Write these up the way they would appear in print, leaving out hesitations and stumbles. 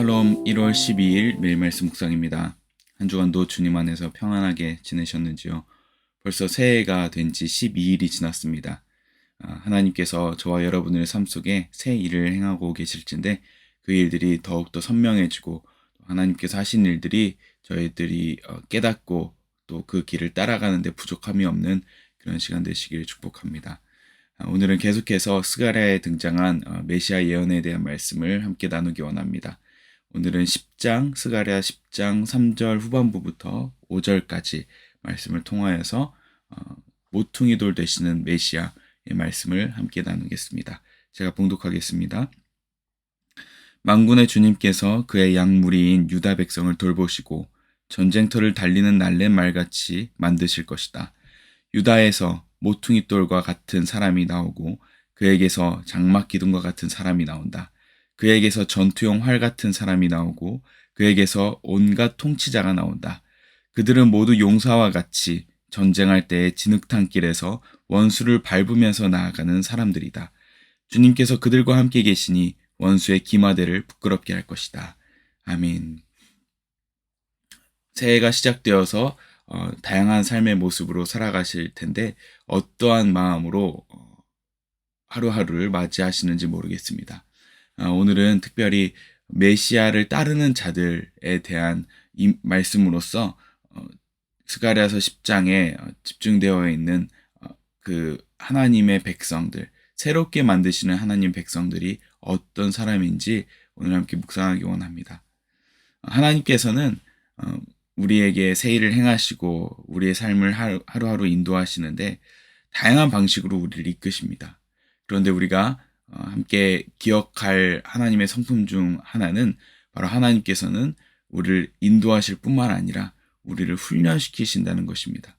샬롬 1월 12일 매일 말씀 묵상입니다. 한 주간도 주님 안에서 평안하게 지내셨는지요? 벌써 새해가 된 지 12일이 지났습니다. 하나님께서 저와 여러분의 삶 속에 새 일을 행하고 계실진데 그 일들이 더욱더 선명해지고 하나님께서 하신 일들이 저희들이 깨닫고 또 그 길을 따라가는 데 부족함이 없는 그런 시간 되시기를 축복합니다. 오늘은 계속해서 스가랴에 등장한 메시아 예언에 대한 말씀을 함께 나누기 원합니다. 오늘은 스가랴 10장 3절 후반부부터 5절까지 말씀을 통하여서 모퉁이 돌 되시는 메시아의 말씀을 함께 나누겠습니다. 제가 봉독하겠습니다. 만군의 주님께서 그의 양무리인 유다 백성을 돌보시고 전쟁터를 달리는 날랜 말같이 만드실 것이다. 유다에서 모퉁이 돌과 같은 사람이 나오고 그에게서 장막 기둥과 같은 사람이 나온다. 그에게서 전투용 활 같은 사람이 나오고 그에게서 온갖 통치자가 나온다. 그들은 모두 용사와 같이 전쟁할 때의 진흙탕길에서 원수를 밟으면서 나아가는 사람들이다. 주님께서 그들과 함께 계시니 원수의 기마대를 부끄럽게 할 것이다. 아멘. 새해가 시작되어서 다양한 삶의 모습으로 살아가실 텐데 어떠한 마음으로 하루하루를 맞이하시는지 모르겠습니다. 오늘은 특별히 메시아를 따르는 자들에 대한 이 말씀으로서 스가랴서 10장에 집중되어 있는 그 하나님의 백성들, 새롭게 만드시는 하나님 백성들이 어떤 사람인지 오늘 함께 묵상하기 원합니다. 하나님께서는 우리에게 새 일을 행하시고 우리의 삶을 하루하루 인도하시는데 다양한 방식으로 우리를 이끄십니다. 그런데 우리가 함께 기억할 하나님의 성품 중 하나는 바로 하나님께서는 우리를 인도하실 뿐만 아니라 우리를 훈련시키신다는 것입니다.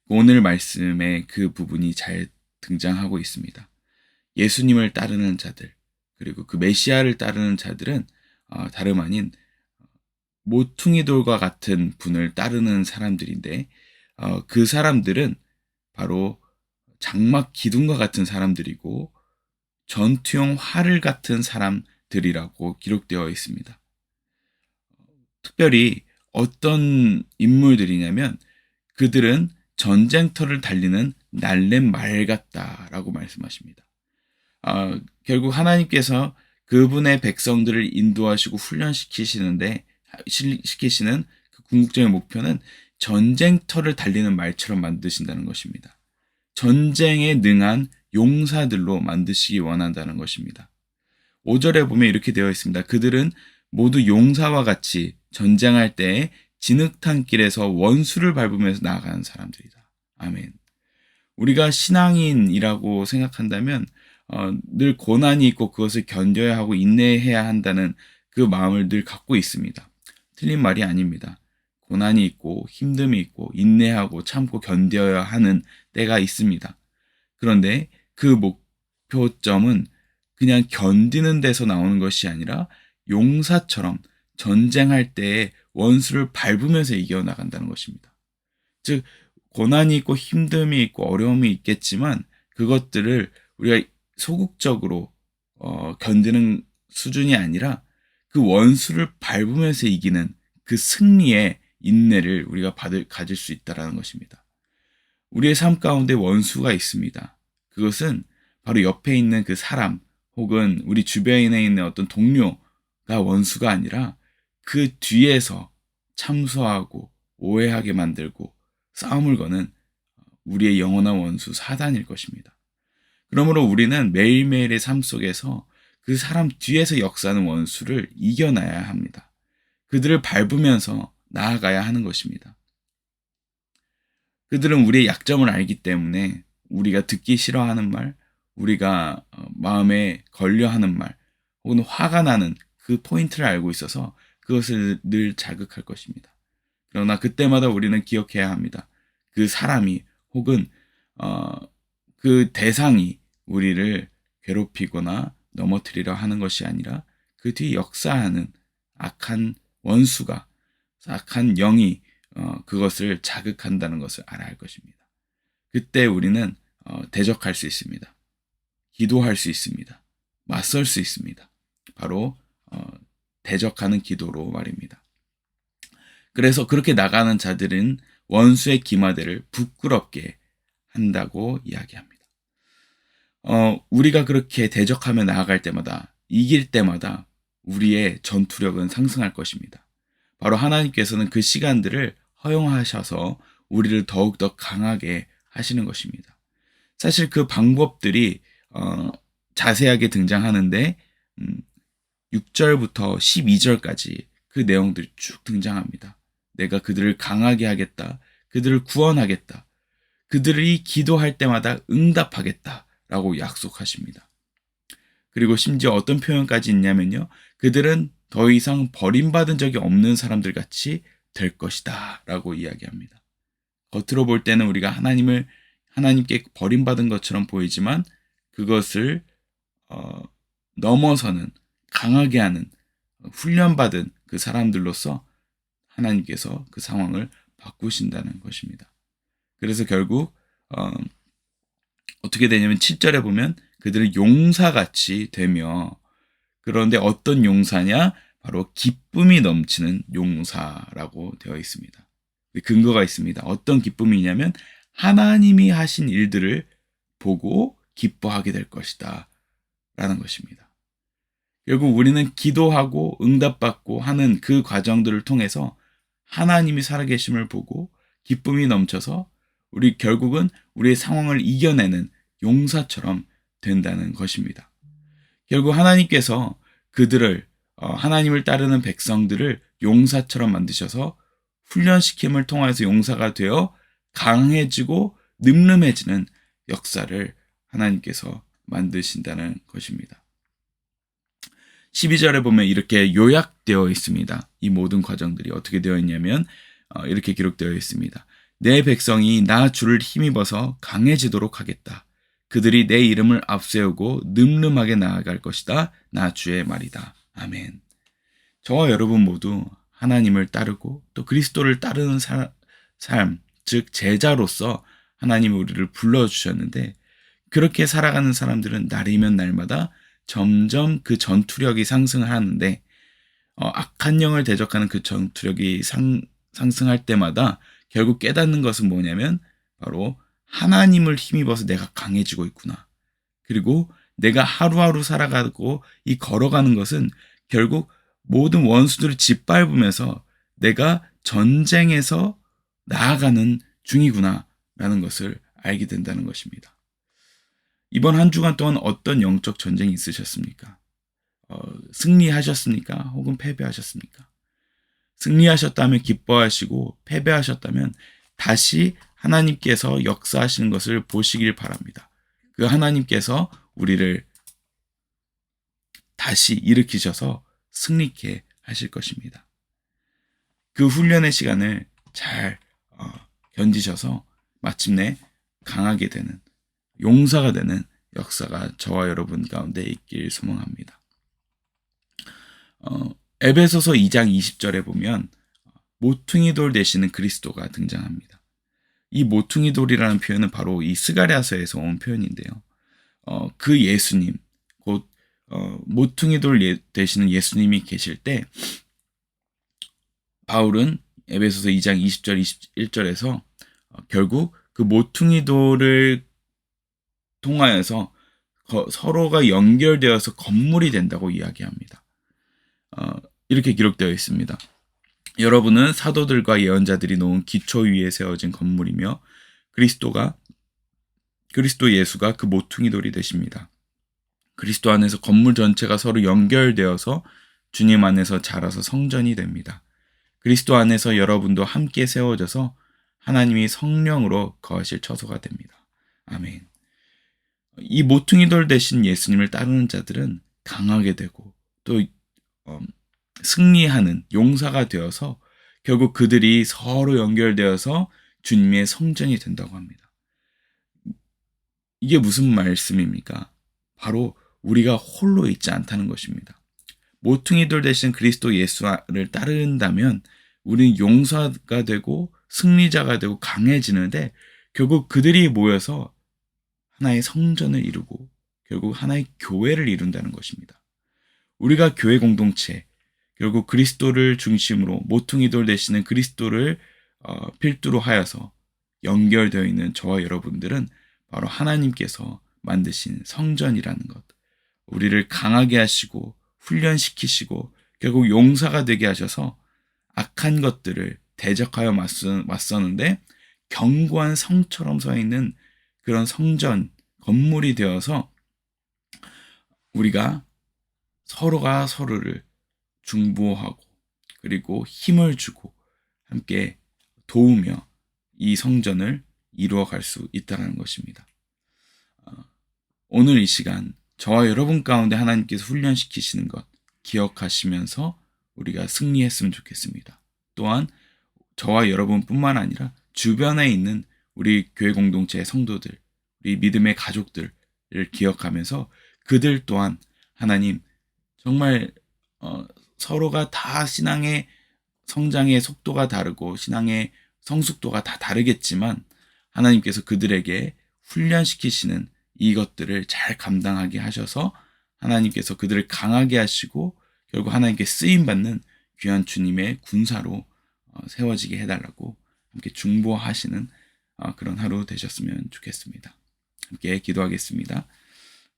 오늘 말씀에 그 부분이 잘 등장하고 있습니다. 예수님을 따르는 자들, 그리고 그 메시아를 따르는 자들은 다름 아닌 모퉁이돌과 같은 분을 따르는 사람들인데 그 사람들은 바로 장막 기둥과 같은 사람들이고 전투용 활을 같은 사람들이라고 기록되어 있습니다. 특별히 어떤 인물들이냐면 그들은 전쟁터를 달리는 날랜 말 같다라고 말씀하십니다. 결국 하나님께서 그분의 백성들을 인도하시고 시키시는 그 궁극적인 목표는 전쟁터를 달리는 말처럼 만드신다는 것입니다. 전쟁에 능한 용사들로 만드시기 원한다는 것입니다. 5절에 보면 이렇게 되어 있습니다. 그들은 모두 용사와 같이 전쟁할 때에 진흙탕길에서 원수를 밟으면서 나아가는 사람들이다. 아멘. 우리가 신앙인이라고 생각한다면 늘 고난이 있고 그것을 견뎌야 하고 인내해야 한다는 그 마음을 늘 갖고 있습니다. 틀린 말이 아닙니다. 고난이 있고 힘듦이 있고 인내하고 참고 견뎌야 하는 때가 있습니다. 그런데 그 목표점은 그냥 견디는 데서 나오는 것이 아니라 용사처럼 전쟁할 때에 원수를 밟으면서 이겨나간다는 것입니다. 즉 고난이 있고 힘듦이 있고 어려움이 있겠지만 그것들을 우리가 소극적으로 견디는 수준이 아니라 그 원수를 밟으면서 이기는 그 승리의 인내를 우리가 가질 수 있다는 것입니다. 우리의 삶 가운데 원수가 있습니다. 그것은 바로 옆에 있는 그 사람 혹은 우리 주변에 있는 어떤 동료가 원수가 아니라 그 뒤에서 참소하고 오해하게 만들고 싸움을 거는 우리의 영원한 원수 사단일 것입니다. 그러므로 우리는 매일매일의 삶 속에서 그 사람 뒤에서 역사하는 원수를 이겨나야 합니다. 그들을 밟으면서 나아가야 하는 것입니다. 그들은 우리의 약점을 알기 때문에 우리가 듣기 싫어하는 말, 우리가 마음에 걸려하는 말, 혹은 화가 나는 그 포인트를 알고 있어서 그것을 늘 자극할 것입니다. 그러나 그때마다 우리는 기억해야 합니다. 그 사람이 혹은 그 대상이 우리를 괴롭히거나 넘어뜨리려 하는 것이 아니라 그 뒤 역사하는 악한 원수가, 악한 영이 그것을 자극한다는 것을 알아야 할 것입니다. 그때 우리는 대적할 수 있습니다. 기도할 수 있습니다. 맞설 수 있습니다. 바로 대적하는 기도로 말입니다. 그래서 그렇게 나가는 자들은 원수의 기마대를 부끄럽게 한다고 이야기합니다. 우리가 그렇게 대적하며 나아갈 때마다, 이길 때마다 우리의 전투력은 상승할 것입니다. 바로 하나님께서는 그 시간들을 허용하셔서 우리를 더욱더 강하게 하시는 것입니다. 사실 그 방법들이 자세하게 등장하는데 6절부터 12절까지 그 내용들이 쭉 등장합니다. 내가 그들을 강하게 하겠다. 그들을 구원하겠다. 그들이 기도할 때마다 응답하겠다. 라고 약속하십니다. 그리고 심지어 어떤 표현까지 있냐면요. 그들은 더 이상 버림받은 적이 없는 사람들 같이 될 것이다. 라고 이야기합니다. 겉으로 볼 때는 우리가 하나님께 버림받은 것처럼 보이지만 그것을 넘어서는 강하게 하는 훈련받은 그 사람들로서 하나님께서 그 상황을 바꾸신다는 것입니다. 그래서 결국 어떻게 되냐면 7절에 보면 그들은 용사같이 되며, 그런데 어떤 용사냐? 바로 기쁨이 넘치는 용사라고 되어 있습니다. 근거가 있습니다. 어떤 기쁨이냐면 하나님이 하신 일들을 보고 기뻐하게 될 것이다 라는 것입니다. 결국 우리는 기도하고 응답받고 하는 그 과정들을 통해서 하나님이 살아계심을 보고 기쁨이 넘쳐서 우리 결국은 우리의 상황을 이겨내는 용사처럼 된다는 것입니다. 결국 하나님께서 그들을 하나님을 따르는 백성들을 용사처럼 만드셔서 훈련시킴을 통해서 용사가 되어 강해지고 늠름해지는 역사를 하나님께서 만드신다는 것입니다. 12절에 보면 이렇게 요약되어 있습니다. 이 모든 과정들이 어떻게 되어 있냐면 이렇게 기록되어 있습니다. 내 백성이 나 주를 힘입어서 강해지도록 하겠다. 그들이 내 이름을 앞세우고 늠름하게 나아갈 것이다. 나 주의 말이다. 아멘. 저와 여러분 모두 하나님을 따르고 또 그리스도를 따르는 삶, 즉 제자로서 하나님이 우리를 불러주셨는데, 그렇게 살아가는 사람들은 날이면 날마다 점점 그 전투력이 상승하는데, 악한 영을 대적하는 그 전투력이 상승할 때마다 결국 깨닫는 것은 뭐냐면 바로 하나님을 힘입어서 내가 강해지고 있구나. 그리고 내가 하루하루 살아가고 이 걸어가는 것은 결국 모든 원수들을 짓밟으면서 내가 전쟁에서 나아가는 중이구나 라는 것을 알게 된다는 것입니다. 이번 한 주간 동안 어떤 영적 전쟁이 있으셨습니까? 승리하셨습니까? 혹은 패배하셨습니까? 승리하셨다면 기뻐하시고 패배하셨다면 다시 하나님께서 역사하시는 것을 보시길 바랍니다. 그 하나님께서 우리를 다시 일으키셔서 승리케 하실 것입니다. 그 훈련의 시간을 잘 견디셔서 마침내 강하게 되는, 용사가 되는 역사가 저와 여러분 가운데 있길 소망합니다. 에베소서 2장 20절에 보면 모퉁이 돌 되시는 그리스도가 등장합니다. 이 모퉁이 돌이라는 표현은 바로 이 스가랴서에서 온 표현인데요. 그 예수님, 곧 모퉁이 돌 되시는 예수님이 계실 때 바울은 에베소서 2장 20절 21절에서 결국 그 모퉁이 돌을 통하여서 서로가 연결되어서 건물이 된다고 이야기합니다. 이렇게 기록되어 있습니다. 여러분은 사도들과 예언자들이 놓은 기초 위에 세워진 건물이며 그리스도 예수가 그 모퉁이 돌이 되십니다. 그리스도 안에서 건물 전체가 서로 연결되어서 주님 안에서 자라서 성전이 됩니다. 그리스도 안에서 여러분도 함께 세워져서 하나님이 성령으로 거하실 처소가 됩니다. 아멘. 이 모퉁이 돌 대신 예수님을 따르는 자들은 강하게 되고 또 승리하는 용사가 되어서 결국 그들이 서로 연결되어서 주님의 성전이 된다고 합니다. 이게 무슨 말씀입니까? 바로 우리가 홀로 있지 않다는 것입니다. 모퉁이 돌 대신 그리스도 예수를 따른다면 우리는 용사가 되고 승리자가 되고 강해지는데, 결국 그들이 모여서 하나의 성전을 이루고 결국 하나의 교회를 이룬다는 것입니다. 우리가 교회 공동체, 결국 그리스도를 중심으로 모퉁이돌 되시는 그리스도를 필두로 하여서 연결되어 있는 저와 여러분들은 바로 하나님께서 만드신 성전이라는 것, 우리를 강하게 하시고 훈련시키시고 결국 용사가 되게 하셔서 악한 것들을 대적하여 맞서는데 견고한 성처럼 서 있는 그런 성전, 건물이 되어서 우리가 서로가 서로를 중보하고 그리고 힘을 주고 함께 도우며 이 성전을 이루어갈 수 있다는 것입니다. 오늘 이 시간 저와 여러분 가운데 하나님께서 훈련시키시는 것 기억하시면서 우리가 승리했으면 좋겠습니다. 또한 저와 여러분뿐만 아니라 주변에 있는 우리 교회 공동체의 성도들, 우리 믿음의 가족들을 기억하면서 그들 또한 하나님 정말 서로가 다 신앙의 성장의 속도가 다르고 신앙의 성숙도가 다 다르겠지만 하나님께서 그들에게 훈련시키시는 이것들을 잘 감당하게 하셔서 하나님께서 그들을 강하게 하시고 결국 하나님께 쓰임받는 귀한 주님의 군사로 세워지게 해달라고 함께 중보하시는 그런 하루 되셨으면 좋겠습니다. 함께 기도하겠습니다.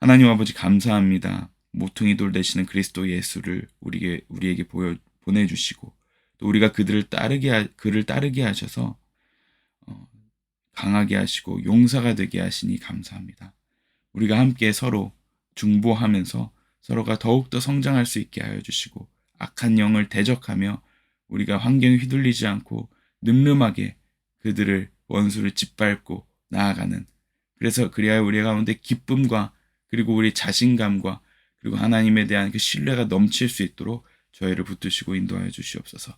하나님 아버지 감사합니다. 모퉁이돌 되시는 그리스도 예수를 우리에게 보내주시고 또 우리가 그를 따르게 하셔서 강하게 하시고 용사가 되게 하시니 감사합니다. 우리가 함께 서로 중보하면서 서로가 더욱더 성장할 수 있게 하여 주시고 악한 영을 대적하며 우리가 환경에 휘둘리지 않고 늠름하게 그들을 원수를 짓밟고 나아가는 그래서 그리하여 우리 가운데 기쁨과 그리고 우리 자신감과 그리고 하나님에 대한 그 신뢰가 넘칠 수 있도록 저희를 붙드시고 인도하여 주시옵소서.